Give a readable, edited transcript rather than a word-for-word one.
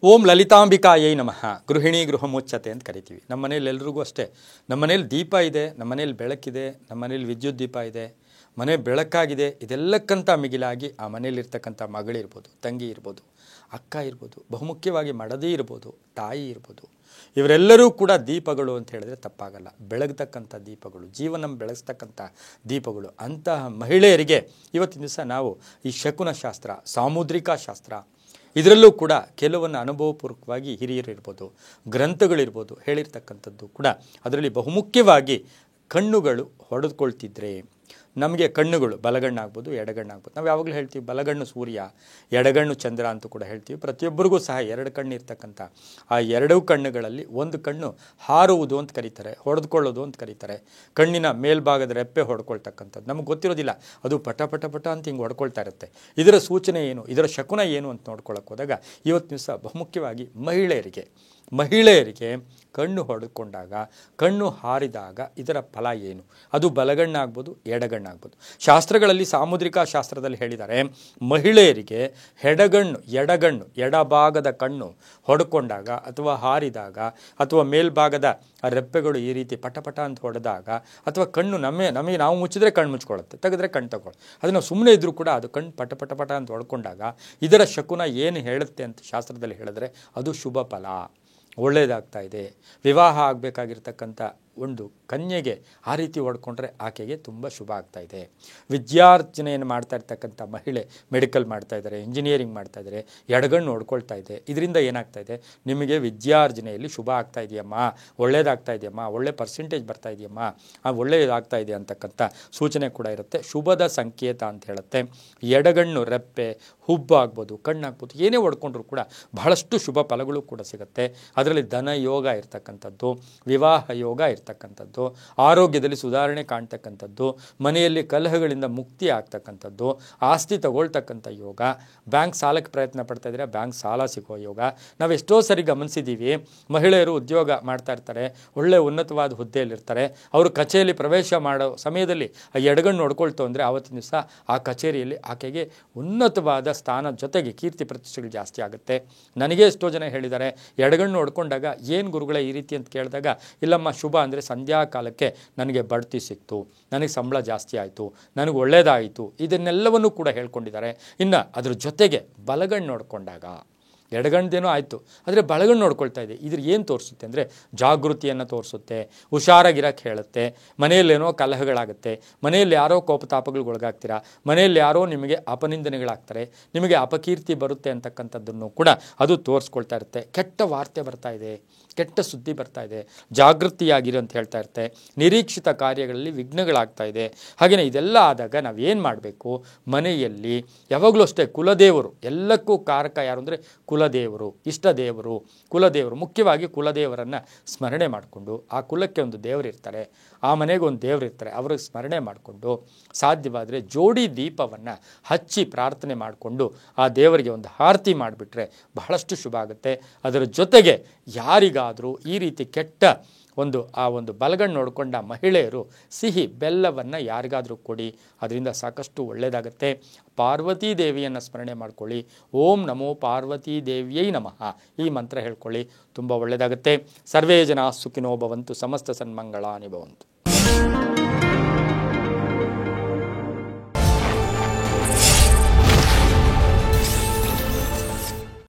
ಓಂ ಲಲಿತಾಂಬಿಕಾಯೈ ನಮಃ. ಗೃಹಿಣಿ ಗೃಹಮುಚ್ಚತೆ ಅಂತ ಕರಿತೀವಿ. ನಮ್ಮ ಮನೇಲಿ ಎಲ್ರಿಗೂ ಅಷ್ಟೇ, ನಮ್ಮ ಮನೇಲಿ ದೀಪ ಇದೆ, ನಮ್ಮ ಮನೇಲಿ ಬೆಳಕಿದೆ, ನಮ್ಮ ಮನೇಲಿ ವಿದ್ಯುತ್ ದೀಪ ಇದೆ, ಮನೆ ಬೆಳಕಾಗಿದೆ. ಇದೆಲ್ಲಕ್ಕಂತ ಮಿಗಿಲಾಗಿ ಆ ಮನೇಲಿರ್ತಕ್ಕಂಥ ಮಗಳಿರ್ಬೋದು, ತಂಗಿ ಇರ್ಬೋದು, ಅಕ್ಕ ಇರ್ಬೋದು, ಬಹುಮುಖ್ಯವಾಗಿ ಮಡದಿ ಇರ್ಬೋದು, ತಾಯಿ ಇರ್ಬೋದು, ಇವರೆಲ್ಲರೂ ಕೂಡ ದೀಪಗಳು ಅಂತ ಹೇಳಿದ್ರೆ ತಪ್ಪಾಗಲ್ಲ. ಬೆಳಗ್ತಕ್ಕಂಥ ದೀಪಗಳು, ಜೀವನ ಬೆಳೆಸ್ತಕ್ಕಂಥ ದೀಪಗಳು. ಅಂತಹ ಮಹಿಳೆಯರಿಗೆ ಇವತ್ತಿನ ದಿವಸ ನಾವು ಈ ಶಕುನ ಶಾಸ್ತ್ರ, ಸಾಮುದ್ರಿಕ ಶಾಸ್ತ್ರ, ಇದರಲ್ಲೂ ಕೂಡ ಕೆಲವನ್ನು ಅನುಭವಪೂರ್ವಕವಾಗಿ ಹಿರಿಯರು ಇರ್ಬೋದು, ಗ್ರಂಥಗಳಿರ್ಬೋದು ಹೇಳಿರ್ತಕ್ಕಂಥದ್ದು ಕೂಡ. ಅದರಲ್ಲಿ ಬಹುಮುಖ್ಯವಾಗಿ ಕಣ್ಣುಗಳು ಹೊಡೆದುಕೊಳ್ತಿದ್ರೆ ನಮಗೆ ಕಣ್ಣುಗಳು ಬಲಗಣ್ಣಾಗ್ಬೋದು, ಎಡಗಣ್ಣಾಗ್ಬೋದು. ನಾವು ಯಾವಾಗಲೂ ಹೇಳ್ತೀವಿ ಬಲಗಣ್ಣು ಸೂರ್ಯ, ಎಡಗಣ್ಣು ಚಂದ್ರ ಅಂತೂ ಕೂಡ ಹೇಳ್ತೀವಿ. ಪ್ರತಿಯೊಬ್ಬರಿಗೂ ಸಹ ಎರಡು ಕಣ್ಣು ಇರ್ತಕ್ಕಂಥ ಆ ಎರಡೂ ಕಣ್ಣುಗಳಲ್ಲಿ ಒಂದು ಕಣ್ಣು ಹಾರುವುದು ಅಂತ ಕರೀತಾರೆ, ಹೊಡೆದುಕೊಳ್ಳೋದು ಅಂತ ಕರೀತಾರೆ. ಕಣ್ಣಿನ ಮೇಲ್ಭಾಗದ ರೆಪ್ಪೆ ಹೊಡ್ಕೊಳ್ತಕ್ಕಂಥದ್ದು ನಮಗೆ ಗೊತ್ತಿರೋದಿಲ್ಲ, ಅದು ಪಟ ಪಟ ಪಟ ಅಂತ ಹಿಂಗೆ ಹೊಡ್ಕೊಳ್ತಾ ಇರುತ್ತೆ. ಇದರ ಸೂಚನೆ ಏನು, ಇದರ ಶಕುನ ಏನು ಅಂತ ನೋಡ್ಕೊಳ್ಳೋಕೆ ಹೋದಾಗ ಇವತ್ತು ದಿವಸ ಬಹುಮುಖ್ಯವಾಗಿ ಮಹಿಳೆಯರಿಗೆ ಕಣ್ಣು ಹೊಡೆದುಕೊಂಡಾಗ, ಕಣ್ಣು ಹಾರಿದಾಗ ಇದರ ಫಲ ಏನು, ಅದು ಬಲಗಣ್ಣಾಗ್ಬೋದು, ಎಡಗಣ್ಣಾಗ್ಬೋದು. ಶಾಸ್ತ್ರಗಳಲ್ಲಿ, ಸಾಮುದ್ರಿಕ ಶಾಸ್ತ್ರದಲ್ಲಿ ಹೇಳಿದ್ದಾರೆ, ಮಹಿಳೆಯರಿಗೆ ಎಡಗಣ್ಣು ಎಡಭಾಗದ ಕಣ್ಣು ಹೊಡ್ಕೊಂಡಾಗ ಅಥವಾ ಹಾರಿದಾಗ ಅಥವಾ ಮೇಲ್ಭಾಗದ ರೆಪ್ಪೆಗಳು ಈ ರೀತಿ ಪಟಪಟ ಅಂತ ಹೊಡೆದಾಗ ಅಥವಾ ಕಣ್ಣು ನಮಗೆ ನಾವು ಮುಚ್ಚಿದ್ರೆ ಕಣ್ಣು ಮುಚ್ಕೊಳ್ಳುತ್ತೆ, ತೆಗೆದ್ರೆ ಕಣ್ಣು ತಗೊಳ್ಳುತ್ತೆ. ಅದನ್ನು ಸುಮ್ಮನೆ ಇದ್ರೂ ಕೂಡ ಅದು ಕಣ್ಣು ಪಟ ಅಂತ ಹೊಡ್ಕೊಂಡಾಗ ಇದರ ಶಕುನ ಏನು ಹೇಳುತ್ತೆ ಅಂತ ಶಾಸ್ತ್ರದಲ್ಲಿ ಹೇಳಿದ್ರೆ ಅದು ಶುಭ ಫಲ, ಒಳ್ಳೆಯದಾಗ್ತಾ ಇದೆ. ವಿವಾಹ ಆಗಬೇಕಾಗಿರ್ತಕ್ಕಂಥ ಒಂದು ಕನ್ಯೆಗೆ ಆ ರೀತಿ ಹೊಡ್ಕೊಂಡ್ರೆ ಆಕೆಗೆ ತುಂಬ ಶುಭ ಆಗ್ತಾ ಇದೆ. ವಿದ್ಯಾರ್ಜನೆಯನ್ನು ಮಾಡ್ತಾ ಇರ್ತಕ್ಕಂಥ ಮಹಿಳೆ, ಮೆಡಿಕಲ್ ಮಾಡ್ತಾ ಇದ್ದಾರೆ, ಇಂಜಿನಿಯರಿಂಗ್ ಮಾಡ್ತಾ ಇದ್ದಾರೆ, ಎಡಗಣ್ಣು ಹೊಡ್ಕೊಳ್ತಾ ಇದೆ. ಇದರಿಂದ ಏನಾಗ್ತಾ ಇದೆ, ನಿಮಗೆ ವಿದ್ಯಾರ್ಜನೆಯಲ್ಲಿ ಶುಭ ಆಗ್ತಾ ಇದೆಯಮ್ಮ, ಒಳ್ಳೇದಾಗ್ತಾ ಇದೆಯಮ್ಮ, ಒಳ್ಳೆ ಪರ್ಸೆಂಟೇಜ್ ಬರ್ತಾ ಇದೆಯಮ್ಮ, ಒಳ್ಳೆಯದಾಗ್ತಾ ಇದೆ ಅಂತಕ್ಕಂಥ ಸೂಚನೆ ಕೂಡ ಇರುತ್ತೆ. ಶುಭದ ಸಂಕೇತ ಅಂತ ಹೇಳುತ್ತೆ. ಎಡಗಣ್ಣು ರೆಪ್ಪೆ, ಹುಬ್ಬಾಗ್ಬೋದು, ಕಣ್ಣಾಗ್ಬೋದು, ಏನೇ ಹೊಡ್ಕೊಂಡ್ರೂ ಕೂಡ ಬಹಳಷ್ಟು ಶುಭ ಫಲಗಳು ಕೂಡ ಸಿಗುತ್ತೆ. ಅದರಲ್ಲಿ ಧನ ಯೋಗ ಇರ್ತಕ್ಕಂಥದ್ದು, ವಿವಾಹ ಯೋಗ ಇರ್ತಕ್ಕಂಥದ್ದು, ಆರೋಗ್ಯದಲ್ಲಿ ಸುಧಾರಣೆ ಕಾಣ್ತಕ್ಕಂಥದ್ದು, ಮನೆಯಲ್ಲಿ ಕಲಹಗಳಿಂದ ಮುಕ್ತಿ ಆಗ್ತಕ್ಕಂಥದ್ದು, ಆಸ್ತಿ ತಗೊಳ್ತಕ್ಕಂಥ ಯೋಗ, ಬ್ಯಾಂಕ್ ಸಾಲಕ್ಕೆ ಪ್ರಯತ್ನ ಪಡ್ತಾ ಇದ್ರೆ ಬ್ಯಾಂಕ್ ಸಾಲ ಸಿಗೋ ಯೋಗ. ನಾವು ಎಷ್ಟೋ ಸರಿ ಗಮನಿಸಿದ್ದೀವಿ, ಮಹಿಳೆಯರು ಉದ್ಯೋಗ ಮಾಡ್ತಾ ಇರ್ತಾರೆ, ಒಳ್ಳೆ ಉನ್ನತವಾದ ಹುದ್ದೆಯಲ್ಲಿರ್ತಾರೆ, ಅವರು ಕಚೇರಿಯಲ್ಲಿ ಪ್ರವೇಶ ಮಾಡೋ ಸಮಯದಲ್ಲಿ ಆ ಎಡಗಣ್ಣು ನೋಡ್ಕೊಳ್ತು ಅಂದರೆ ಆವತ್ತಿನ ದಿವಸ ಆ ಕಚೇರಿಯಲ್ಲಿ ಆಕೆಗೆ ಉನ್ನತವಾದ ಸ್ಥಾನ ಜೊತೆಗೆ ಕೀರ್ತಿ ಪ್ರತಿಷ್ಠೆಗಳು ಜಾಸ್ತಿ ಆಗುತ್ತೆ. ನನಗೆ ಎಷ್ಟೋ ಜನ ಹೇಳಿದ್ದಾರೆ, ಎಡಗಣ್ಣು ಹೊಡ್ಕೊಂಡಾಗ ಏನು ಗುರುಗಳೇ ಈ ರೀತಿ ಅಂತ ಕೇಳಿದಾಗ, ಇಲ್ಲಮ್ಮ ಶುಭ ಅಂದರೆ ಸಂಧ್ಯಾಕಾಲಕ್ಕೆ ನನಗೆ ಬಡ್ತಿ ಸಿಕ್ತು, ನನಗೆ ಸಂಬಳ ಜಾಸ್ತಿ ಆಯಿತು, ನನಗೆ ಒಳ್ಳೆಯದಾಯಿತು, ಇದನ್ನೆಲ್ಲವನ್ನೂ ಕೂಡ ಹೇಳ್ಕೊಂಡಿದ್ದಾರೆ. ಇನ್ನು ಅದ್ರ ಜೊತೆಗೆ ಬಲಗಣ್ಣು ನೋಡ್ಕೊಂಡಾಗ, ಎಡಗಣ್ಣದೇನೋ ಆಯಿತು ಆದರೆ ಬಲಗಣ್ಣು ನೋಡ್ಕೊಳ್ತಾ ಇದೆ, ಇದ್ರ ಏನು ತೋರಿಸುತ್ತೆ ಅಂದರೆ ಜಾಗೃತಿಯನ್ನು ತೋರಿಸುತ್ತೆ, ಹುಷಾರಾಗಿರೋಕ್ಕೆ ಹೇಳುತ್ತೆ. ಮನೆಯಲ್ಲೇನೋ ಕಲಹಗಳಾಗುತ್ತೆ, ಮನೆಯಲ್ಲಿ ಯಾರೋ ಕೋಪತಾಪಗಳಿಗೊಳಗಾಗ್ತೀರಾ, ಮನೆಯಲ್ಲಿ ಯಾರೋ ನಿಮಗೆ ಅಪನಿಂದನೆಗಳಾಗ್ತಾರೆ, ನಿಮಗೆ ಅಪಕೀರ್ತಿ ಬರುತ್ತೆ ಅಂತಕ್ಕಂಥದ್ದನ್ನು ಕೂಡ ಅದು ತೋರಿಸ್ಕೊಳ್ತಾ ಇರುತ್ತೆ. ಕೆಟ್ಟ ವಾರ್ತೆ ಬರ್ತಾ ಇದೆ, ಕೆಟ್ಟ ಸುದ್ದಿ ಬರ್ತಾ ಇದೆ, ಜಾಗೃತಿಯಾಗಿರೋ ಅಂತ ಹೇಳ್ತಾ ಇರುತ್ತೆ. ನಿರೀಕ್ಷಿತ ಕಾರ್ಯಗಳಲ್ಲಿ ವಿಘ್ನಗಳಾಗ್ತಾ ಇದೆ. ಹಾಗೆಯೇ ಇದೆಲ್ಲ ಆದಾಗ ನಾವೇನು ಮಾಡಬೇಕು, ಮನೆಯಲ್ಲಿ ಯಾವಾಗಲೂ ಅಷ್ಟೇ ಕುಲದೇವರು, ಎಲ್ಲಕ್ಕೂ ಕಾರಕ ಯಾರು ಅಂದರೆ ಕುಲದೇವರು, ಇಷ್ಟ ದೇವರು, ಮುಖ್ಯವಾಗಿ ಕುಲದೇವರನ್ನು ಸ್ಮರಣೆ ಮಾಡಿಕೊಂಡು, ಆ ಕುಲಕ್ಕೆ ಒಂದು ದೇವರಿರ್ತಾರೆ, ಆ ಮನೆಗೆ ಒಂದು ದೇವರಿರ್ತಾರೆ, ಅವ್ರಿಗೆ ಸ್ಮರಣೆ ಮಾಡಿಕೊಂಡು ಸಾಧ್ಯವಾದರೆ ಜೋಡಿ ದೀಪವನ್ನು ಹಚ್ಚಿ ಪ್ರಾರ್ಥನೆ ಮಾಡಿಕೊಂಡು ಆ ದೇವರಿಗೆ ಒಂದು ಆರತಿ ಮಾಡಿಬಿಟ್ರೆ ಬಹಳಷ್ಟು ಶುಭ ಆಗುತ್ತೆ. ಅದರ ಜೊತೆಗೆ ಯಾರಿಗಾದರೂ ಈ ರೀತಿ ಕೆಟ್ಟ ಒಂದು ಬಲಗಣ್ಣು ನೋಡಿಕೊಂಡ ಮಹಿಳೆಯರು ಸಿಹಿ ಬೆಲ್ಲವನ್ನು ಯಾರಿಗಾದರೂ ಕೊಡಿ, ಅದರಿಂದ ಸಾಕಷ್ಟು ಒಳ್ಳೆಯದಾಗುತ್ತೆ. ಪಾರ್ವತೀ ದೇವಿಯನ್ನು ಸ್ಮರಣೆ ಮಾಡ್ಕೊಳ್ಳಿ. ಓಂ ನಮೋ ಪಾರ್ವತೀ ದೇವಿಯೈ ನಮಃ ಈ ಮಂತ್ರ ಹೇಳ್ಕೊಳ್ಳಿ, ತುಂಬ ಒಳ್ಳೆಯದಾಗುತ್ತೆ. ಸರ್ವೇ ಜನ ಸುಖಿನೋ ಭವಂತು, ಸಮಸ್ತ ಸನ್ಮಂಗಳಾನಿ ಭವಂತು.